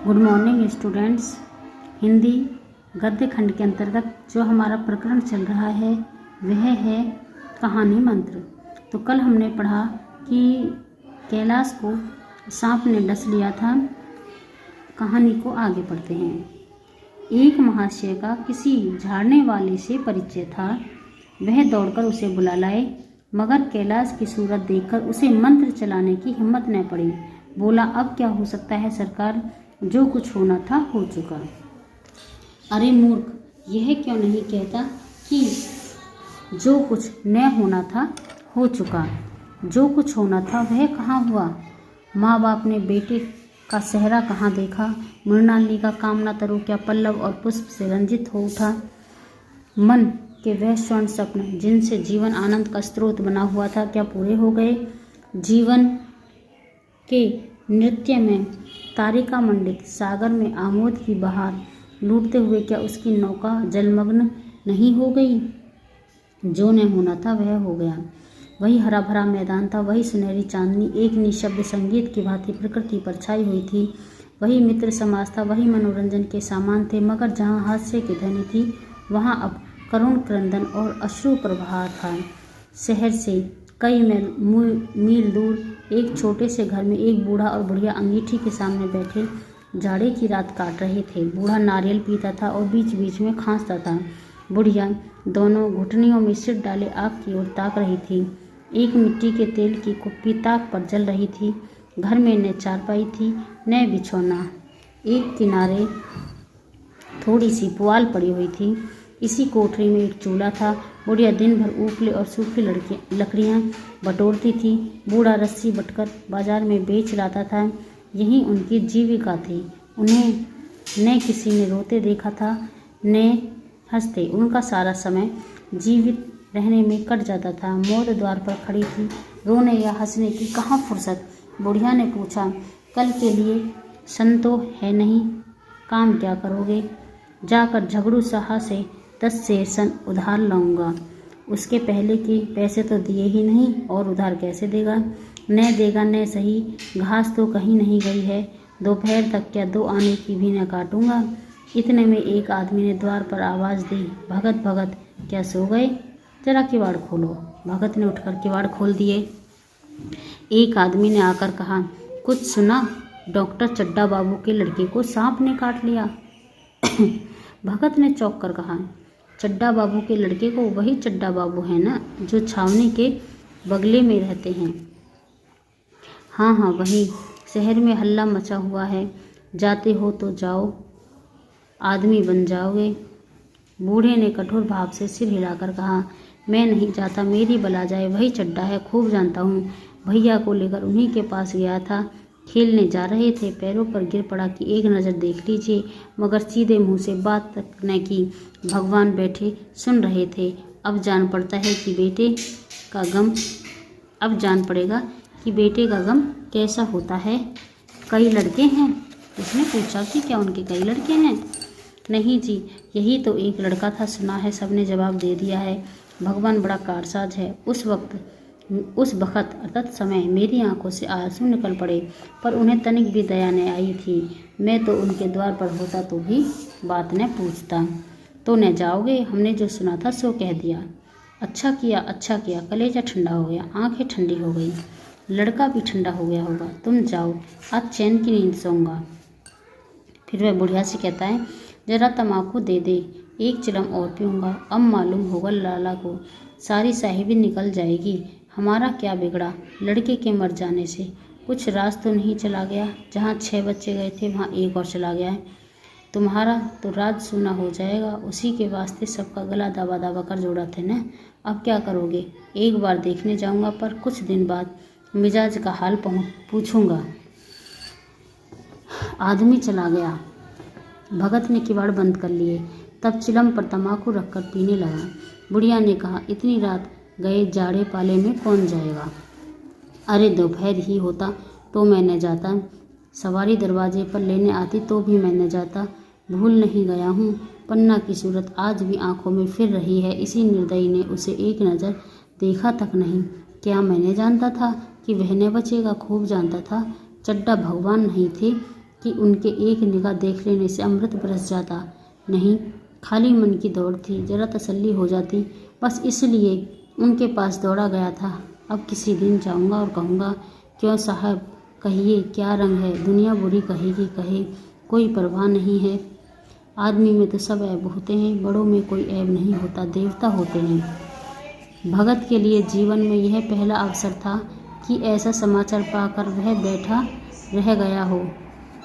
Good morning students. Hindi गद्य खंड के अंतर्गत जो हमारा प्रकरण चल रहा है वह है कहानी मंत्र। तो कल हमने पढ़ा कि कैलाश को सांप ने डस लिया था। कहानी को आगे पढ़ते हैं। एक महाशय का किसी झाड़ने वाले से परिचय था। वह दौड़कर उसे बुला लाए, मगर कैलाश की सूरत देखकर उसे मंत्र चलाने की हिम्मत न पड़ी। बोला, अब क्या हो सकता है सरकार, जो कुछ होना था हो चुका। अरे मूर्ख, यह क्यों नहीं कहता कि जो कुछ न होना था हो चुका। जो कुछ होना था वह कहाँ हुआ। माँ बाप ने बेटे का सेहरा कहाँ देखा। मृणालिनी का कामना तरु क्या पल्लव और पुष्प से रंजित हो उठा। मन के वह स्वर्ण स्वप्न जिनसे जीवन आनंद का स्रोत बना हुआ था क्या पूरे हो गए। जीवन के नृत्य में तारिका मंडित सागर में आमोद की बहार लूटते हुए क्या उसकी नौका जलमग्न नहीं हो गई। जो न होना था वह हो गया। वही हरा भरा मैदान था, वही सुनहरी चांदनी एक निशब्द संगीत की भांति प्रकृति पर छाई हुई थी। वही मित्र समाज था, वही मनोरंजन के सामान थे, मगर जहाँ हास्य की ध्वनि थी वहाँ अब करुण क्रंदन और अश्रु प्रवाह था। शहर से कई मील दूर एक छोटे से घर में एक बूढ़ा और बुढ़िया अंगीठी के सामने बैठे जाड़े की रात काट रहे थे। बूढ़ा नारियल पीता था और बीच बीच में खांसता था। बुढ़िया दोनों घुटनियों में सिर डाले आग की ओर ताक रही थी। एक मिट्टी के तेल की कुप्पी ताक पर जल रही थी। घर में न चारपाई थी न बिछौना। एक किनारे थोड़ी सी पुआल पड़ी हुई थी। इसी कोठरी में एक चूल्हा था। बुढ़िया दिन भर उपले और सूखी लकड़ियाँ बटोरती थी। बूढ़ा रस्सी बटकर बाजार में बेच लाता था। यही उनकी जीविका थी। उन्हें न किसी ने रोते देखा था न हंसते। उनका सारा समय जीवित रहने में कट जाता था। मौत द्वार पर खड़ी थी, रोने या हंसने की कहाँ फुर्सत। बुढ़िया ने पूछा, कल के लिए संतो है नहीं, काम क्या करोगे। जाकर झगड़ू साहा से 10 सेर सन उधार लाऊंगा। उसके पहले के पैसे तो दिए ही नहीं और उधार कैसे देगा। न देगा न सही, घास तो कहीं नहीं गई है। दोपहर तक क्या 2 आने की भी न काटूंगा। इतने में एक आदमी ने द्वार पर आवाज़ दी, भगत भगत क्या सो गए, जरा किवाड़ खोलो। भगत ने उठकर किवाड़ खोल दिए। एक आदमी ने आकर कहा, कुछ सुना, डॉक्टर चड्डा बाबू के लड़के को सांप ने काट लिया। भगत ने चौंक कर कहा, चड्डा बाबू के लड़के को, वही चड्डा बाबू है ना जो छावनी के बगले में रहते हैं। हाँ हाँ वही, शहर में हल्ला मचा हुआ है, जाते हो तो जाओ, आदमी बन जाओगे। बूढ़े ने कठोर भाव से सिर हिलाकर कहा, मैं नहीं जाता, मेरी बला जाए, वही चड्डा है, खूब जानता हूँ। भैया को लेकर उन्हीं के पास गया था, खेलने जा रहे थे, पैरों पर गिर पड़ा कि एक नज़र देख लीजिए, मगर सीधे मुंह से बात तक न की। भगवान बैठे सुन रहे थे। अब जान पड़ेगा कि बेटे का गम कैसा होता है। कई लड़के हैं। उसने पूछा कि क्या उनके कई लड़के हैं। नहीं जी, यही तो एक लड़का था, सुना है, सबने जवाब दे दिया है। भगवान बड़ा कारसाज है। उस वक़्त अर्थात समय मेरी आंखों से आंसू निकल पड़े, पर उन्हें तनिक भी दया न आई थी। मैं तो उनके द्वार पर होता तो भी बात न पूछता। तो न जाओगे, हमने जो सुना था सो कह दिया। अच्छा किया, कलेजा ठंडा हो गया, आंखें ठंडी हो गई, लड़का भी ठंडा हो गया होगा। तुम जाओ, आज चैन की नींद सोऊंगा। फिर वह बुढ़िया से कहता है, जरा तम्बाकू दे दे, एक चिलम और पीऊँगा। अब मालूम होगा लाला को, सारी साहिबी निकल जाएगी। हमारा क्या बिगड़ा लड़के के मर जाने से। कुछ राज तो नहीं चला गया। जहाँ 6 बच्चे गए थे वहाँ एक और चला गया है। तुम्हारा तो राज सूना हो जाएगा। उसी के वास्ते सबका गला दबा दबा कर जोड़ा थे न। अब क्या करोगे। एक बार देखने जाऊँगा, पर कुछ दिन बाद मिजाज का हाल पूछूँगा। आदमी चला गया। भगत ने किवाड़ बंद कर लिए। तब चिलम पर तम्बाकू रखकर पीने लगा। बुढ़िया ने कहा, इतनी रात गए जाड़े पाले में कौन जाएगा। अरे दोपहर ही होता तो मैं न जाता, सवारी दरवाजे पर लेने आती तो भी मैं न जाता। भूल नहीं गया हूँ। पन्ना की सूरत आज भी आंखों में फिर रही है। इसी निर्दयी ने उसे एक नज़र देखा तक नहीं। क्या मैंने जानता था कि वह न बचेगा। खूब जानता था। चड्डा भगवान नहीं थे, कि उनके एक निगाह देख लेने से अमृत बरस जाता। नहीं, खाली मन की दौड़ थी, जरा तसल्ली हो जाती, बस इसलिए उनके पास दौड़ा गया था। अब किसी दिन जाऊंगा और कहूँगा, क्यों साहब, कहिए क्या रंग है, दुनिया बुरी कहेगी कहे, कोई परवाह नहीं है। आदमी में तो सब ऐब होते हैं, बड़ों में कोई ऐब नहीं होता, देवता होते हैं। भगत के लिए जीवन में यह पहला अवसर था कि ऐसा समाचार पाकर वह बैठा रह गया हो।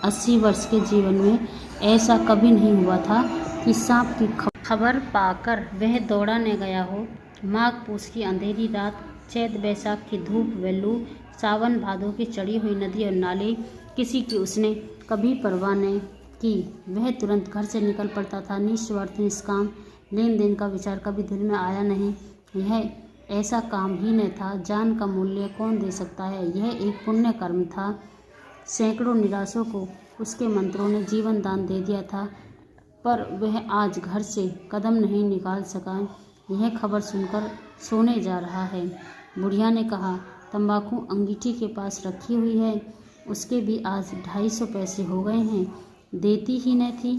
80 वर्ष के जीवन में ऐसा कभी नहीं हुआ था कि सांप की खबर पाकर वह दौड़ा न गया हो। माघ पूस की अंधेरी रात, चैत बैसाख की धूप व लू, सावन भादों की चढ़ी हुई नदी और नाले, किसी की उसने कभी परवाह न की। वह तुरंत घर से निकल पड़ता था, निस्वार्थ निष्काम। लेन देन का विचार कभी दिल में आया नहीं। यह ऐसा काम ही न था, जान का मूल्य कौन दे सकता है। यह एक पुण्य कर्म था। सैकड़ों निराशों को उसके मंत्रों ने जीवन दान दे दिया था, पर वह आज घर से कदम नहीं निकाल सका। यह खबर सुनकर सोने जा रहा है। बुढ़िया ने कहा, तंबाकू अंगीठी के पास रखी हुई है, उसके भी आज 250 पैसे हो गए हैं, देती ही न थी।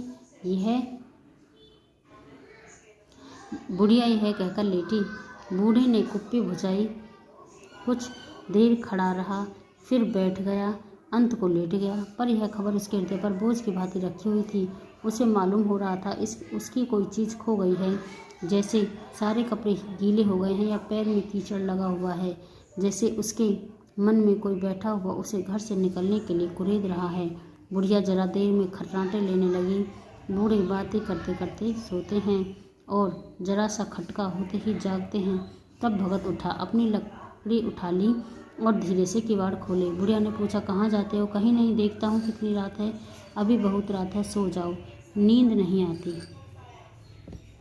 बुढ़िया यह कहकर लेटी। बूढ़े ने कुप्पी बुझाई, कुछ देर खड़ा रहा, फिर बैठ गया, अंत को लेट गया। पर यह खबर उसके हृदय पर बोझ की भांति रखी हुई थी। उसे मालूम हो रहा था उसकी कोई चीज़ खो गई है, जैसे सारे कपड़े गीले हो गए हैं या पैर में कीचड़ लगा हुआ है, जैसे उसके मन में कोई बैठा हुआ उसे घर से निकलने के लिए कुरेद रहा है। बुढ़िया जरा देर में खर्राटे लेने लगी। बूढ़े बातें करते करते सोते हैं और जरा सा खटका होते ही जागते हैं। तब भगत उठा, अपनी लकड़ी उठा ली और धीरे से किवाड़ खोले। बुढ़िया ने पूछा, कहाँ जाते हो? कहीं नहीं, देखता हूँ कितनी रात है। अभी बहुत रात है, सो जाओ, नींद नहीं आती।